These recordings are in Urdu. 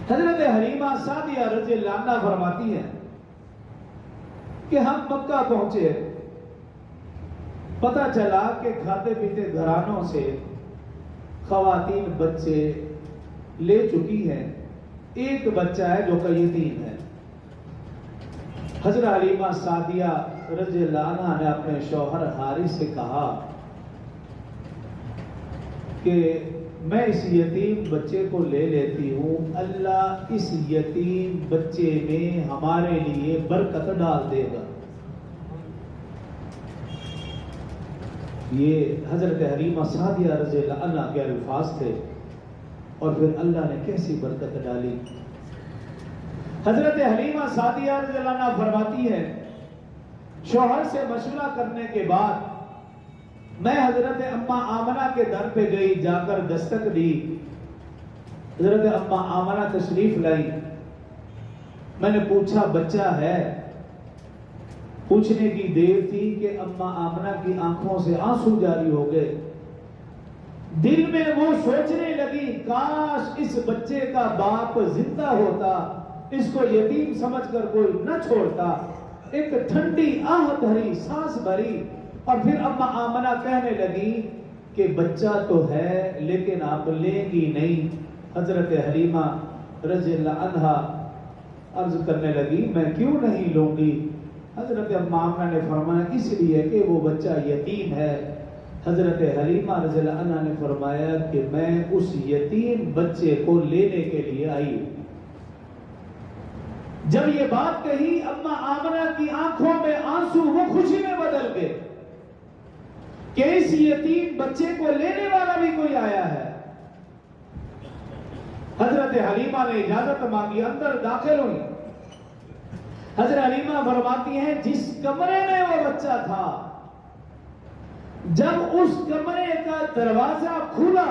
حضرت حلیمہ سعدیہ رضی اللہ عنہا فرماتی ہیں کہ ہم مکہ پہنچے، پتہ چلا کہ کھاتے پیتے گھرانوں سے خواتین بچے لے چکی ہیں، ایک بچہ ہے جو کہ یتیم ہے۔ حضرت حلیمہ سعدیہ رضی اللہ عنہا نے اپنے شوہر حارث سے کہا کہ میں اس یتیم بچے کو لے لیتی ہوں، اللہ اس یتیم بچے میں ہمارے لیے برکت ڈال دے گا۔ یہ حضرت حلیمہ سعدیہ رضی اللہ عنہا کے الفاظ تھے، اور پھر اللہ نے کیسی برکت ڈالی۔ حضرت حلیمہ سعدیہ رضی اللہ عنہا فرماتی ہے شوہر سے مشورہ کرنے کے بعد میں حضرت اماں آمنہ کے در پہ گئی، جا کر دستک دی۔ حضرت اماں آمنہ تشریف لائی، میں نے پوچھا بچہ ہے؟ پوچھنے کی دیر تھی کہ اماں آمنہ کی آنکھوں سے آنسو جاری ہو گئے۔ دل میں وہ سوچنے لگی کاش اس بچے کا باپ زندہ ہوتا، اس کو یتیم سمجھ کر کوئی نہ چھوڑتا۔ ایک ٹھنڈی آہ بھری سانس بھری، اور پھر اماں آمنہ کہنے لگی کہ بچہ تو ہے لیکن آپ لیں گی نہیں۔ حضرت حلیمہ رضی اللہ عنہا عرض کرنے لگی میں کیوں نہیں لوں گی؟ حضرت اماں آمنہ نے فرمایا اس لیے کہ وہ بچہ یتیم ہے۔ حضرت حلیمہ رضی اللہ عنہا نے فرمایا کہ میں اس یتیم بچے کو لینے کے لیے آئی۔ جب یہ بات کہی اماں آمنہ کی آنکھوں میں آنسو وہ خوشی میں بدل گئے کہ اس یتیم بچے کو لینے والا بھی کوئی آیا ہے۔ حضرت حلیمہ نے اجازت مانگی، اندر داخل ہوئی۔ حضرت حلیمہ فرماتی ہیں جس کمرے میں وہ بچہ تھا، جب اس کمرے کا دروازہ کھلا،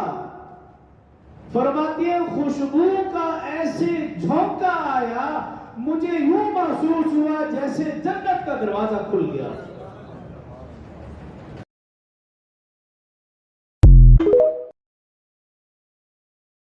فرماتی ہے خوشبو کا ایسے جھونکا آیا، مجھے یوں محسوس ہوا جیسے جنت کا دروازہ کھل گیا۔